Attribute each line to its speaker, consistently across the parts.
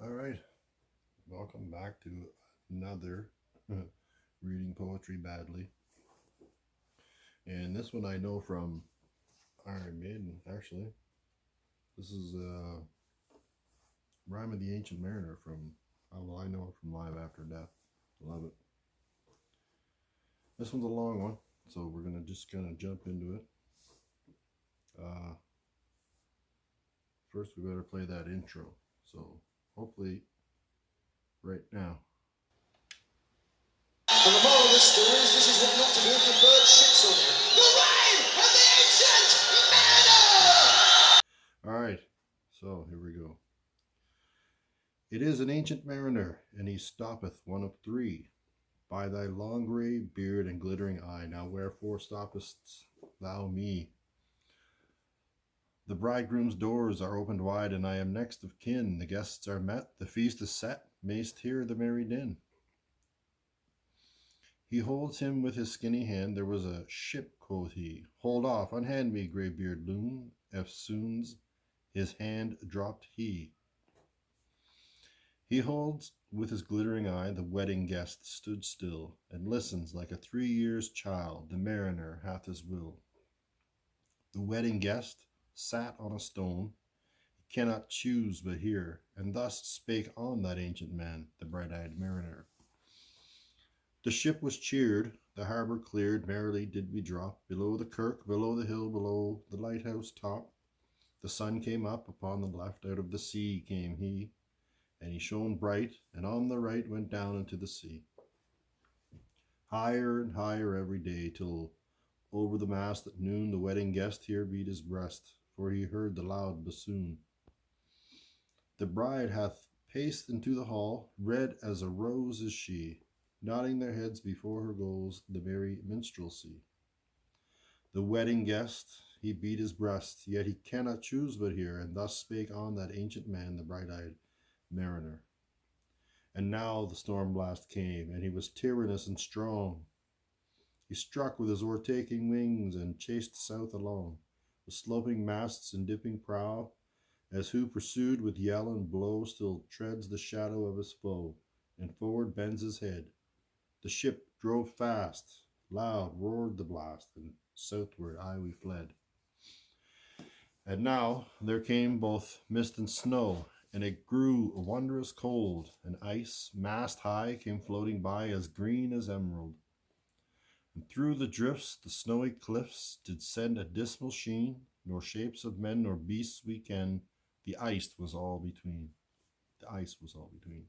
Speaker 1: All right, welcome back to another reading poetry badly. And this one I know from Iron Maiden, actually. This is Rime of the Ancient Mariner from, well, I know it from Live After Death. Love it. This one's a long one, so we're going to just kind of jump into it. First, we better play that intro. So, hopefully, right now. And the moral of this story is this is what not to do if your bird shits on you. The Rime of the Ancient Mariner! Alright, so here we go. It is an ancient mariner, and he stoppeth one of three. By thy long grey beard and glittering eye, now wherefore stoppest thou me? The bridegroom's doors are opened wide, and I am next of kin. The guests are met, the feast is set, mayst hear the merry din. He holds him with his skinny hand. There was a ship, quoth he. Hold off, unhand me, greybeard loon. Eftsoons his hand dropped he. He holds with his glittering eye. The wedding guest stood still, and listens like a 3 years child. The mariner hath his will. The wedding guest sat on a stone. He cannot choose but hear, and thus spake on that ancient man, the bright-eyed mariner. The ship was cheered, the harbour cleared, merrily did we drop, below the kirk, below the hill, below the lighthouse top. The sun came up upon the left, out of the sea came he, and he shone bright, and on the right went down into the sea. Higher and higher every day, till over the mast at noon the wedding guest here beat his breast, for he heard the loud bassoon. The bride hath paced into the hall, red as a rose is she, nodding their heads before her goes the merry minstrelsy. The wedding guest, he beat his breast, yet he cannot choose but hear, and thus spake on that ancient man, the bright-eyed mariner. And now the storm blast came, and he was tyrannous and strong. He struck with his o'ertaking wings, and chased south along, with sloping masts and dipping prow, as who pursued with yell and blow still treads the shadow of his foe, and forward bends his head. The ship drove fast, loud roared the blast, and southward aye we fled. And now there came both mist and snow, and it grew a wondrous cold, and ice, mast high, came floating by as green as emerald. And through the drifts the snowy cliffs did send a dismal sheen, nor shapes of men nor beasts we ken, the ice was all between. The ice was all between.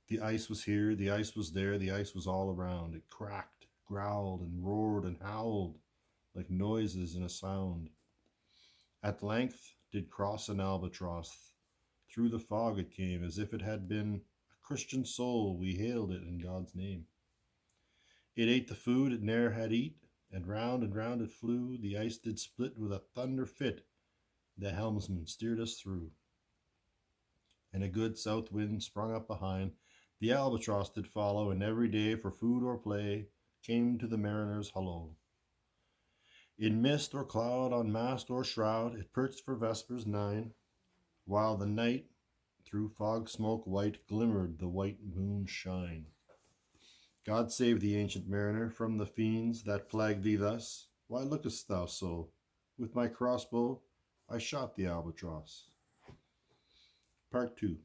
Speaker 1: The ice was here, the ice was there, the ice was all around. It cracked, growled, and roared, and howled, like noises in a sound. At length did cross an albatross. Through the fog it came, as if it had been a Christian soul. We hailed it in God's name. It ate the food it ne'er had eat, and round it flew. The ice did split with a thunder fit. The helmsman steered us through. And a good south wind sprung up behind. The albatross did follow, and every day for food or play came to the mariner's hollo. In mist or cloud, on mast or shroud, it perched for vespers 9, while the night through fog smoke white glimmered the white moon shine. God save the ancient mariner from the fiends that plague thee thus. Why lookest thou so? With my crossbow I shot the albatross. Part 2.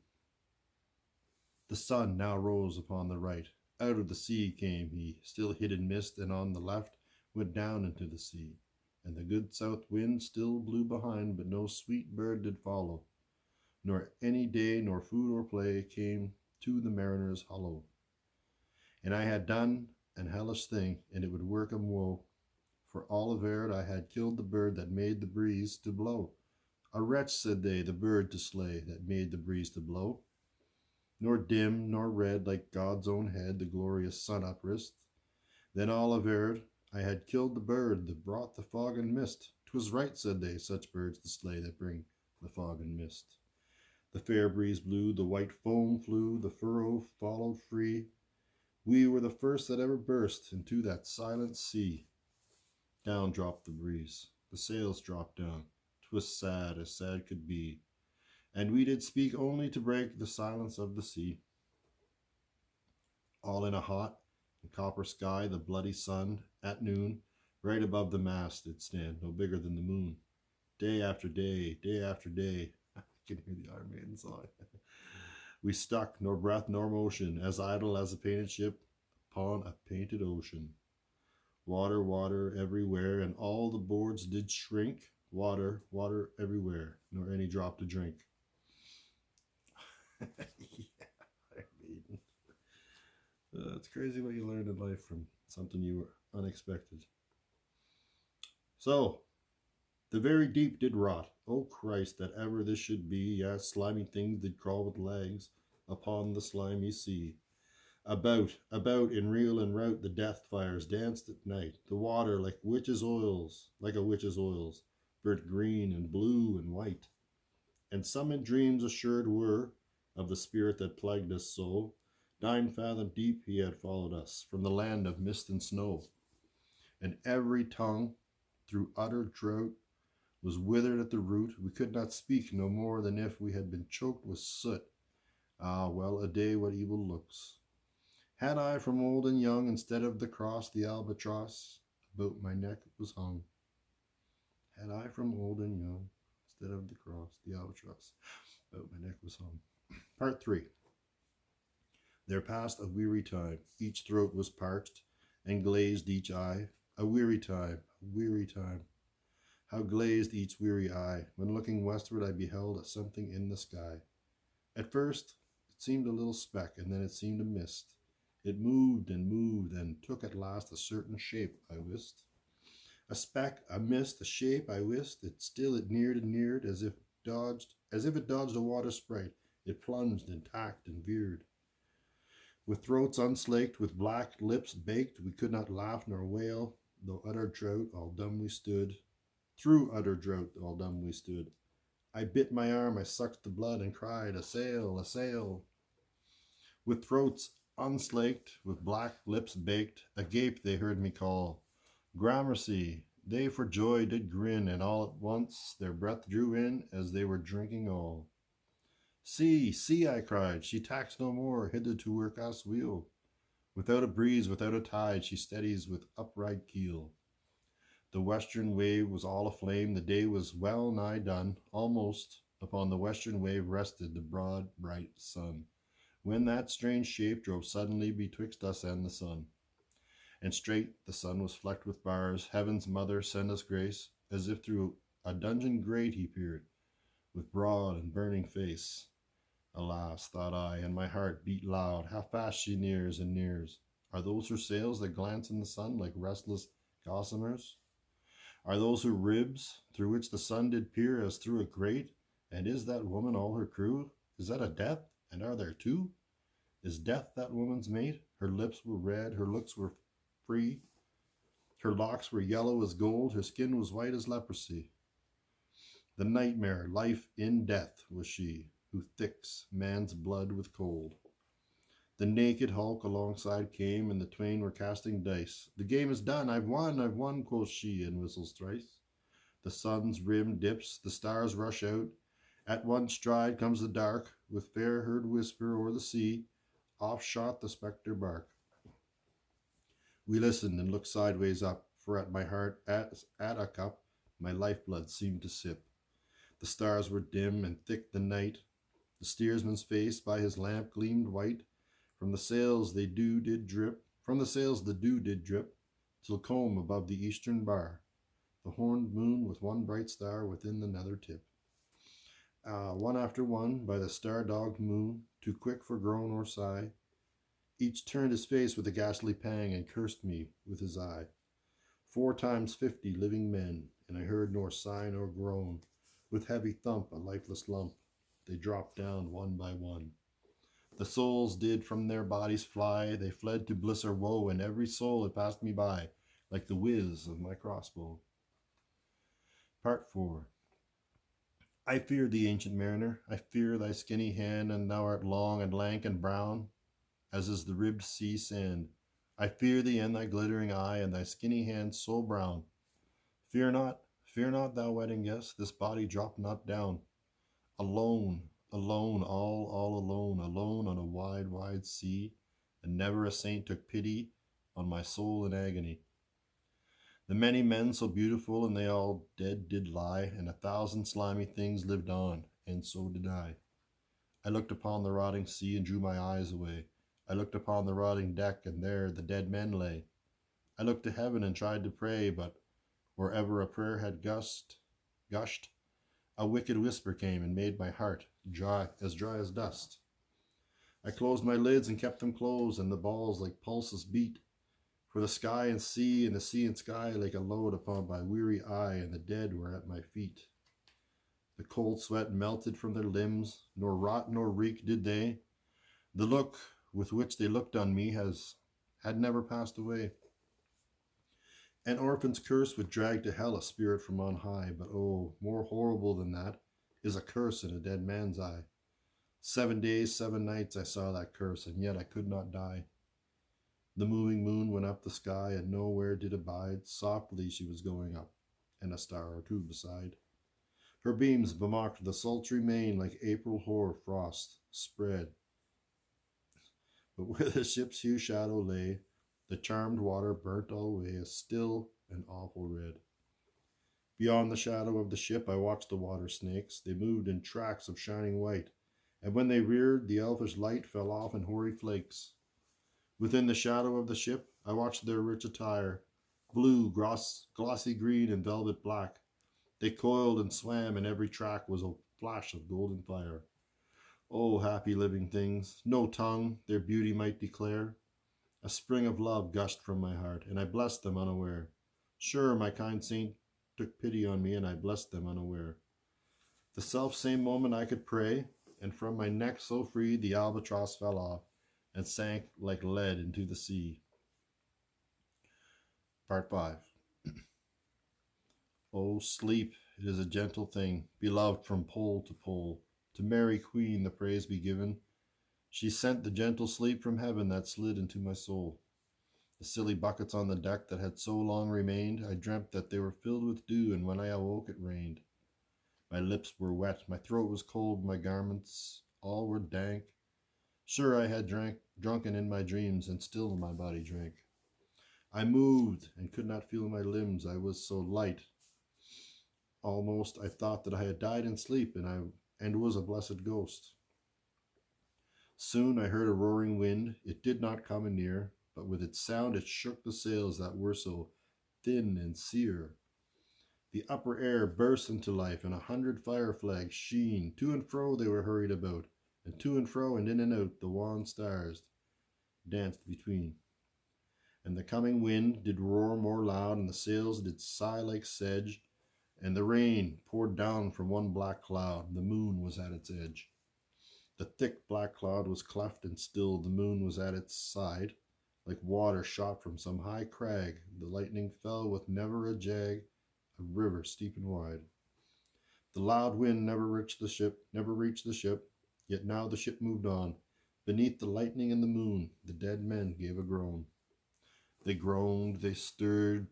Speaker 1: The sun now rose upon the right. Out of the sea came he, still hid in mist, and on the left went down into the sea. And the good south wind still blew behind, but no sweet bird did follow, nor any day nor food or play came to the mariner's hollo. And I had done an hellish thing, and it would work 'em woe, for all averred I had killed the bird that made the breeze to blow. A wretch, said they, the bird to slay that made the breeze to blow. Nor dim nor red like God's own head the glorious sun uprist. Then all averred I had killed the bird that brought the fog and mist. 'Twas right, said they, such birds to slay that bring the fog and mist. The fair breeze blew, the white foam flew, the furrow followed free. We were the first that ever burst into that silent sea. Down dropped the breeze, the sails dropped down. 'Twas sad as sad could be. and we did speak only to break the silence of the sea. All in a hot and copper sky, the bloody sun, at noon, right above the mast did stand, no bigger than the moon. Day after day, I can hear the Iron Maiden song. We stuck, nor breath nor motion, as idle as a painted ship upon a painted ocean. Water, water everywhere, and all the boards did shrink. Water, water everywhere, nor any drop to drink. Yeah, Iron Maiden. It's crazy what you learn in life from something you were unexpected. So, the very deep did rot. O Christ, that ever this should be. Yes, slimy things did crawl with legs upon the slimy sea. About, in reel and rout, the death fires danced at night. The water, like a witch's oils, burnt green and blue and white. And some in dreams assured were of the spirit that plagued us so. 9 fathom deep he had followed us from the land of mist and snow. And every tongue, through utter drought, was withered at the root. We could not speak no more than if we had been choked with soot. Ah, well a day, what evil looks! Had I from old and young, instead of the cross, the albatross about my neck was hung. Had I from old and young, instead of the cross, the albatross about my neck was hung. Part 3. There passed a weary time. Each throat was parched, and glazed each eye. A weary time, a weary time. How glazed each weary eye. When looking westward, I beheld something in the sky. At first, it seemed a little speck, and then it seemed a mist. It moved, and took at last a certain shape, I wist. A speck, a mist, a shape, I wist. It neared and neared, as if it dodged a water sprite. It plunged and tacked and veered. With throats unslaked, with black lips baked, we could not laugh nor wail, though utter drought, all dumb we stood. Through utter drought, all dumb we stood. I bit my arm, I sucked the blood, and cried, "A sail, a sail!" With throats unslaked, with black lips baked, agape they heard me call. Gramercy, they for joy did grin, and all at once their breath drew in, as they were drinking all. See, see, I cried, she tacks no more, hither to work us wheel. Without a breeze, without a tide, she steadies with upright keel. The western wave was all aflame, the day was well nigh done. Almost upon the western wave rested the broad, bright sun, when that strange shape drove suddenly betwixt us and the sun. And straight the sun was flecked with bars. Heaven's mother, send us grace, as if through a dungeon grate he peered, with broad and burning face. Alas, thought I, and my heart beat loud, how fast she nears and nears. Are those her sails that glance in the sun like restless gossamers? Are those her ribs, through which the sun did peer as through a grate? And is that woman all her crew? Is that a death? And are there two? Is death that woman's mate? Her lips were red, her looks were free. Her locks were yellow as gold, her skin was white as leprosy. The nightmare, life in death, was she, who thicks man's blood with cold. The naked hulk alongside came, and the twain were casting dice. The game is done, I've won, quoth she, and whistles thrice. The sun's rim dips, the stars rush out. At one stride comes the dark, with fair heard whisper o'er the sea. Off shot the spectre bark. We listened and looked sideways up, for at my heart, at a cup, my lifeblood seemed to sip. The stars were dim and thick the night. The steersman's face by his lamp gleamed white. From the sails the dew did drip, till comb above the eastern bar, the horned moon with one bright star within the nether tip. One after one, by the star-dogged moon, too quick for groan or sigh, each turned his face with a ghastly pang and cursed me with his eye. 4 times 50 living men, and I heard nor sigh nor groan. With heavy thump, a lifeless lump, they dropped down one by one. The souls did from their bodies fly, they fled to bliss or woe, and every soul had passed me by, like the whiz of my crossbow. Part 4. I fear thee, ancient mariner, I fear thy skinny hand, and thou art long and lank and brown, as is the ribbed sea sand. I fear thee and thy glittering eye, and thy skinny hand so brown. Fear not, thou wedding guest, this body drop not down. Alone, alone, all alone, alone on a wide, wide sea, and never a saint took pity on my soul in agony. The many men so beautiful, and they all dead did lie, and 1,000 slimy things lived on, and so did I. I looked upon the rotting sea and drew my eyes away. I looked upon the rotting deck, and there the dead men lay. I looked to heaven and tried to pray, but wherever a prayer had gushed, a wicked whisper came and made my heart dry as dust. I closed my lids and kept them closed, and the balls like pulses beat. For the sky and sea, and the sea and sky, like a load upon my weary eye, and the dead were at my feet. The cold sweat melted from their limbs, nor rot nor reek did they. The look with which they looked on me had never passed away. An orphan's curse would drag to hell a spirit from on high, but oh, more horrible than that is a curse in a dead man's eye. 7 days, 7 nights I saw that curse, and yet I could not die. The moving moon went up the sky, and nowhere did abide. Softly she was going up, and a star or two beside. Her beams bemocked the sultry main like April hoar frost spread. But where the ship's hue shadow lay, the charmed water burnt alway a still and awful red. Beyond the shadow of the ship I watched the water snakes. They moved in tracks of shining white, and when they reared, the elfish light fell off in hoary flakes. Within the shadow of the ship I watched their rich attire, blue, glossy green, and velvet black. They coiled and swam, and every track was a flash of golden fire. Oh, happy living things, no tongue their beauty might declare. A spring of love gushed from my heart, and I blessed them unaware. Sure, my kind saint took pity on me, and I blessed them unaware. The self-same moment I could pray, and from my neck so free the albatross fell off, and sank like lead into the sea. Part 5. Oh, sleep, it is a gentle thing, beloved from pole to pole. To Mary Queen the praise be given. She sent the gentle sleep from heaven that slid into my soul. The silly buckets on the deck that had so long remained, I dreamt that they were filled with dew, and when I awoke it rained. My lips were wet, my throat was cold, my garments all were dank. Sure, I had drunken in my dreams, and still my body drank. I moved and could not feel my limbs, I was so light. Almost I thought that I had died in sleep, and was a blessed ghost. Soon I heard a roaring wind. It did not come anear, but with its sound it shook the sails that were so thin and sere. The upper air burst into life, and 100 fire flags sheen. To and fro they were hurried about, and to and fro and in and out the wan stars danced between. And the coming wind did roar more loud, and the sails did sigh like sedge, and the rain poured down from one black cloud. The moon was at its edge. The thick black cloud was cleft and still. The moon was at its side, like water shot from some high crag. The lightning fell with never a jag, a river steep and wide. The loud wind never reached the ship, yet now the ship moved on. Beneath the lightning and the moon, the dead men gave a groan. They groaned, they stirred,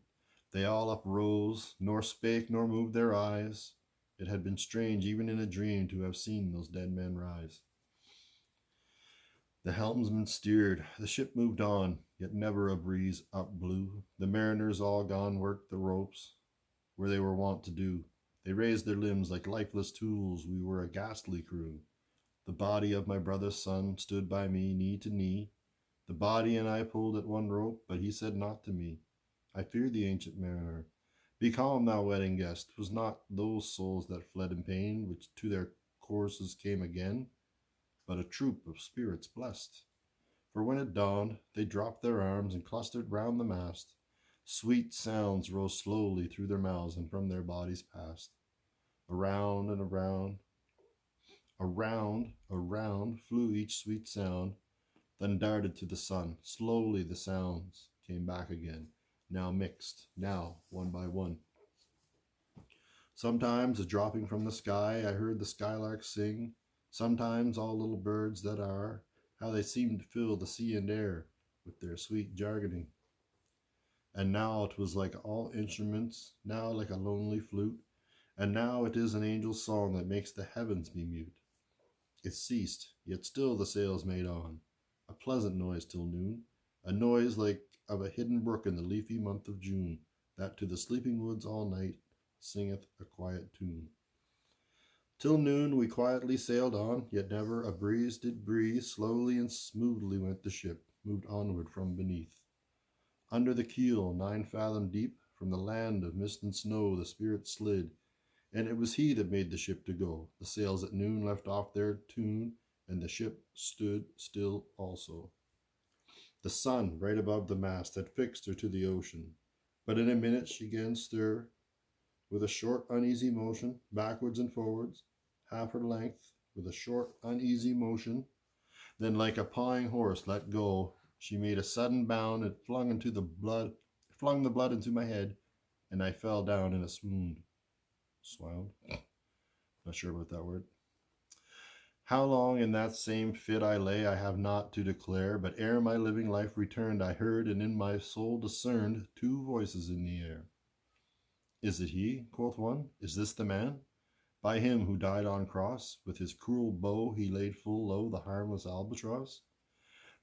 Speaker 1: they all uprose, nor spake nor moved their eyes. It had been strange, even in a dream, to have seen those dead men rise. The helmsman steered, the ship moved on, yet never a breeze up blew. The mariners all gone worked the ropes, where they were wont to do. They raised their limbs like lifeless tools. We were a ghastly crew. The body of my brother's son stood by me, knee to knee. The body and I pulled at one rope, but he said naught to me. I feared the ancient mariner. Be calm, thou wedding guest. 'Twas not those souls that fled in pain, which to their courses came again, but a troop of spirits blessed. For when it dawned, they dropped their arms and clustered round the mast. Sweet sounds rose slowly through their mouths and from their bodies passed. Around and around flew each sweet sound, then darted to the sun. Slowly the sounds came back again, now mixed, now one by one. Sometimes, a dropping from the sky, I heard the skylarks sing. Sometimes all little birds that are, how they seemed to fill the sea and air with their sweet jargoning. And now 'twas like all instruments, now like a lonely flute, And now it is an angel's song that makes the heavens be mute. It ceased, yet still the sails made on, a pleasant noise till noon, a noise like of a hidden brook in the leafy month of June, that to the sleeping woods all night singeth a quiet tune. Till noon we quietly sailed on, yet never a breeze did breathe. Slowly and smoothly went the ship, moved onward from beneath. Under the keel, 9 fathom deep, from the land of mist and snow, the spirit slid, and it was he that made the ship to go. The sails at noon left off their tune, and the ship stood still also. The sun, right above the mast, had fixed her to the ocean, but in a minute she again stir, with a short, uneasy motion, backwards and forwards, half her length, with a short, uneasy motion. Then, like a pawing horse let go, she made a sudden bound and flung the blood into my head, and I fell down in a swoon. Swound? Not sure about that word. How long in that same fit I lay, I have not to declare, but ere my living life returned, I heard and in my soul discerned 2 voices in the air. Is it he, quoth one? Is this the man? By him who died on cross, with his cruel bow he laid full low the harmless albatross.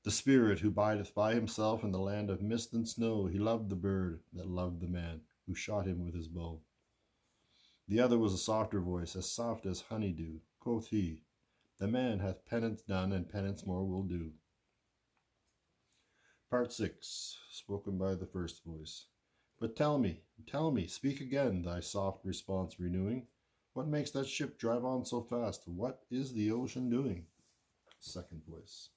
Speaker 1: The spirit who bideth by himself in the land of mist and snow, he loved the bird that loved the man who shot him with his bow. The other was a softer voice, as soft as honeydew. Quoth he, the man hath penance done, and penance more will do. Part 6, spoken by the first voice. But tell me, speak again, thy soft response renewing. What makes that ship drive on so fast? What is the ocean doing? Second voice.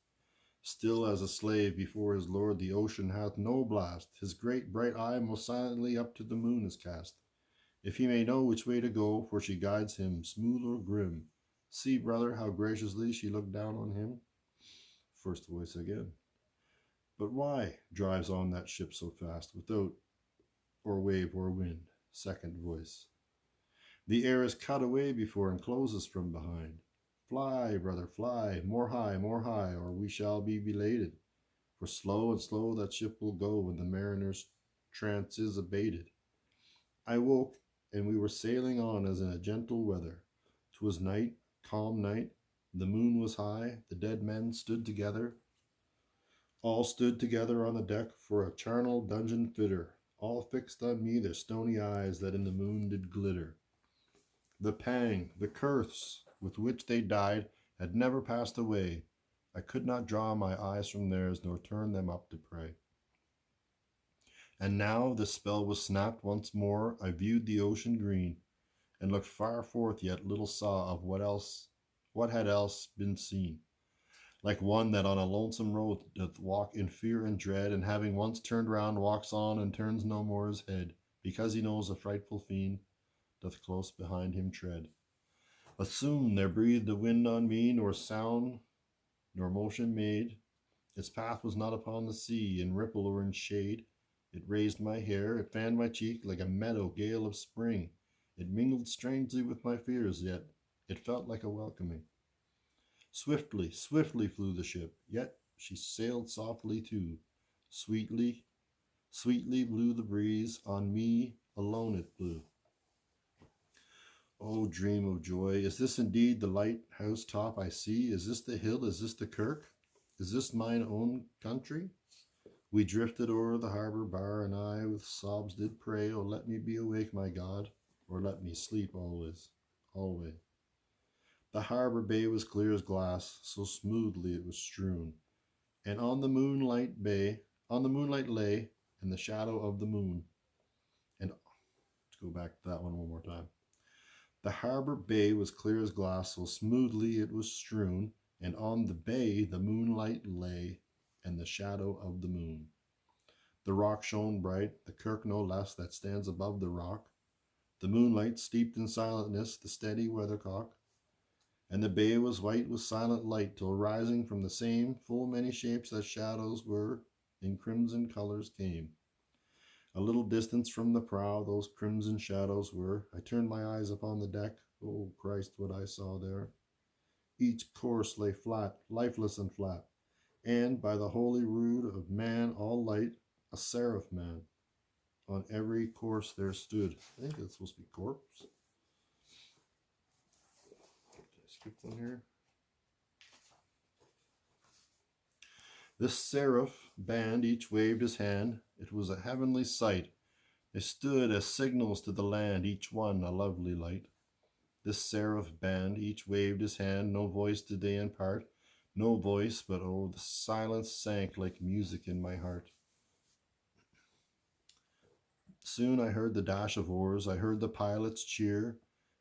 Speaker 1: Still as a slave before his lord, the ocean hath no blast. His great bright eye most silently up to the moon is cast, if he may know which way to go, for she guides him, smooth or grim. See, brother, how graciously she looked down on him. First voice again. But why drives on that ship so fast, without or wave or wind? Second voice. The air is cut away before and closes from behind. Fly, brother, fly, more high, or we shall be belated. For slow and slow that ship will go when the mariner's trance is abated. I woke, and we were sailing on as in a gentle weather. 'Twas night, calm night, the moon was high, the dead men stood together. All stood together on the deck for a charnel dungeon fitter, all fixed on me their stony eyes that in the moon did glitter. The pang, the curse with which they died had never passed away. I could not draw my eyes from theirs, nor turn them up to pray. And now the spell was snapped once more. I viewed the ocean green, and looked far forth, yet little saw of what had else been seen. Like one that on a lonesome road doth walk in fear and dread, and having once turned round, walks on and turns no more his head, because he knows a frightful fiend doth close behind him tread. But soon there breathed a wind on me, nor sound nor motion made. Its path was not upon the sea, in ripple or in shade. It raised my hair, it fanned my cheek like a meadow gale of spring. It mingled strangely with my fears, yet it felt like a welcoming. Swiftly, swiftly flew the ship, yet she sailed softly too. Sweetly, sweetly blew the breeze, on me alone it blew. Oh, dream of joy, is this indeed the lighthouse top I see? Is this the hill? Is this the kirk? Is this mine own country? We drifted o'er the harbour bar, and I with sobs did pray, oh, let me be awake, my God, or let me sleep always, always. The harbour bay was clear as glass, so smoothly it was strewn, and on the moonlight lay, and the shadow of the moon. And let's go back to that one more time. The harbour bay was clear as glass, so smoothly it was strewn, and on the bay the moonlight lay, and the shadow of the moon. The rock shone bright, the kirk no less, that stands above the rock. The moonlight steeped in silentness the steady weathercock, and the bay was white with silent light, till rising from the same full many shapes that shadows were, in crimson colours came. A little distance from the prow those crimson shadows were. I turned my eyes upon the deck. Oh, Christ, what I saw there! Each corse lay flat, lifeless and flat, and by the holy rood of man all light, a seraph man. On every corse there stood, I think that's supposed to be corpse, Skip one here. This seraph band each waved his hand. It was a heavenly sight. They stood as signals to the land, each one a lovely light. This seraph band each waved his hand. No voice did they impart, no voice, but oh, the silence sank like music in my heart. Soon I heard the dash of oars, I heard the pilot's cheer.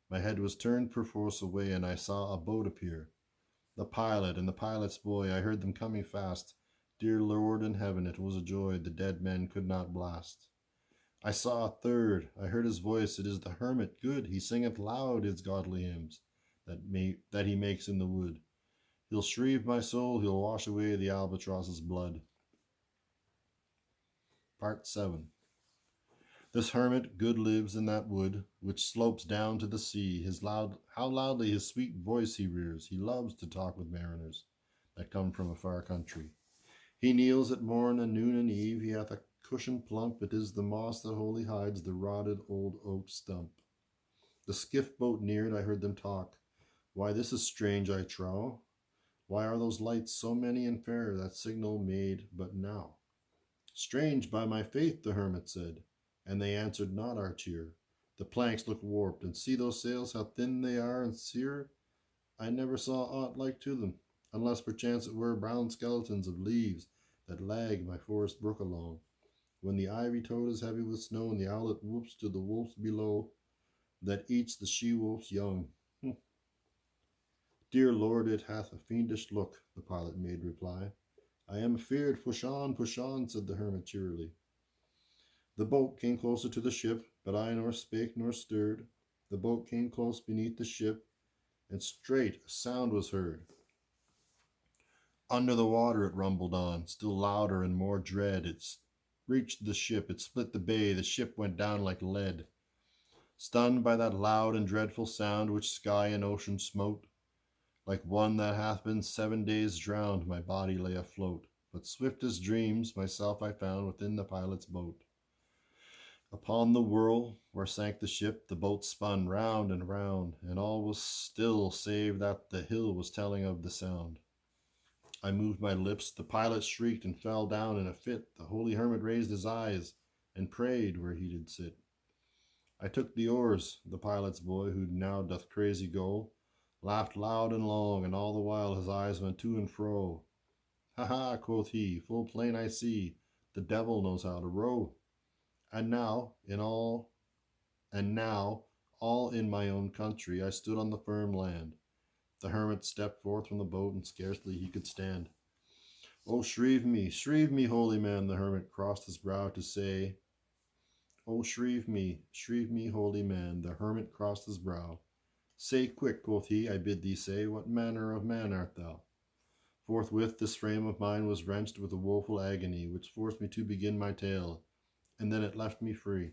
Speaker 1: My head was turned perforce away, and I saw a boat appear. The pilot and the pilot's boy, I heard them coming fast. Dear Lord in heaven, it was a joy the dead men could not blast. I saw a third, I heard his voice, it is the hermit good, he singeth loud his godly hymns that he makes in the wood. He'll shrieve my soul, he'll wash away the albatross's blood. Part 7. This hermit good lives in that wood, which slopes down to the sea. How loudly his sweet voice he rears. He loves to talk with mariners that come from a far country. He kneels at morn and noon and eve. He hath a cushion plump. It is the moss that wholly hides the rotted old oak stump. The skiff boat neared. I heard them talk. Why, this is strange, I trow. Why are those lights so many and fair? That signal made but now. Strange, by my faith, the hermit said. And they answered not our cheer. The planks look warped, and see those sails, how thin they are and sere. I never saw aught like to them, unless perchance it were brown skeletons of leaves that lag my forest brook along. When the ivy toad is heavy with snow, and the owlet whoops to the wolves below, that eats the she-wolf's young. Dear Lord, it hath a fiendish look, the pilot made reply. I am afeard, push on, said the hermit cheerily. The boat came closer to the ship, but I nor spake nor stirred. The boat came close beneath the ship, and straight a sound was heard. Under the water it rumbled on, still louder and more dread. It reached the ship, it split the bay, the ship went down like lead. Stunned by that loud and dreadful sound which sky and ocean smote, like one that hath been 7 days drowned, my body lay afloat. But swift as dreams, myself I found within the pilot's boat. Upon the whirl where sank the ship, the boat spun round, and all was still, save that the hill was telling of the sound. I moved my lips, the pilot shrieked and fell down in a fit. The holy hermit raised his eyes and prayed where he did sit. I took the oars, the pilot's boy, who now doth crazy go, laughed loud and long, and all the while his eyes went to and fro. Ha ha, quoth he, full plain I see, the devil knows how to row. And now, all in my own country, I stood on the firm land. The hermit stepped forth from the boat, and scarcely he could stand. Oh, shrieve me, holy man, the hermit crossed his brow to say. Oh, shrieve me, holy man, the hermit crossed his brow. Say quick, quoth he, I bid thee say, what manner of man art thou? Forthwith this frame of mine was wrenched with a woeful agony, which forced me to begin my tale, and then it left me free.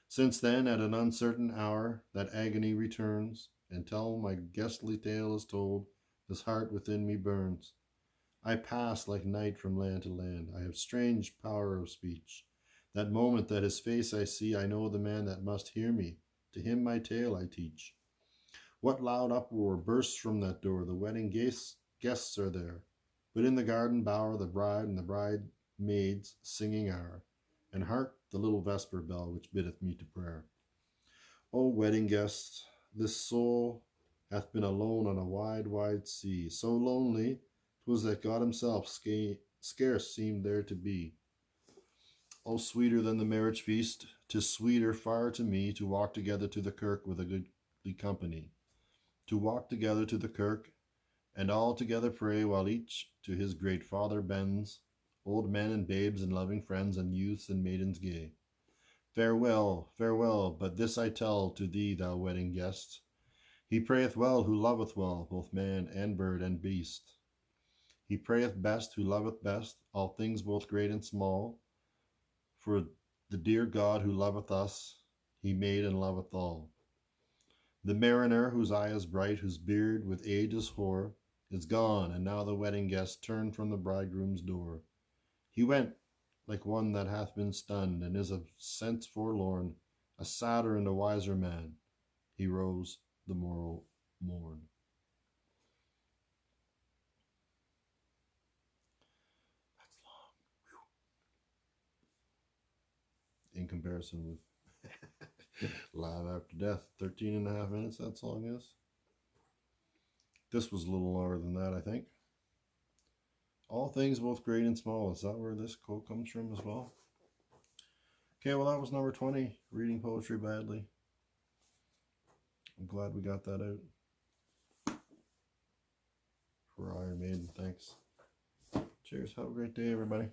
Speaker 1: Since then, at an uncertain hour, that agony returns, and till my ghastly tale is told, this heart within me burns. I pass like night from land to land. I have strange power of speech. That moment that his face I see, I know the man that must hear me. To him my tale I teach. What loud uproar bursts from that door? The wedding guests are there. But in the garden bower, the bride and the bridemaids singing are. And hark the little vesper bell which biddeth me to prayer. O wedding guests, this soul hath been alone on a wide, wide sea. So lonely 'twas that God himself scarce seemed there to be. O sweeter than the marriage feast, 'tis sweeter far to me to walk together to the kirk with a goodly company. To walk together to the kirk, and all together pray, while each to his great Father bends, old men and babes and loving friends, and youths and maidens gay. Farewell, farewell, but this I tell to thee, thou wedding guest. He prayeth well who loveth well, both man and bird and beast. He prayeth best who loveth best, all things both great and small. For the dear God who loveth us, he made and loveth all. The mariner whose eye is bright, whose beard with age is hoar, is gone, and now the wedding guest turned from the bridegroom's door. He went like one that hath been stunned, and is of sense forlorn, a sadder and a wiser man. He rose the morrow morn. comparison with Live After Death. 13 and a half minutes that song is. This was a little longer than that, I think. All things both great and small. Is that where this quote comes from as well? Okay, well, that was number 20, Reading Poetry Badly. I'm glad we got that out. For Iron Maiden, thanks. Cheers. Have a great day, everybody.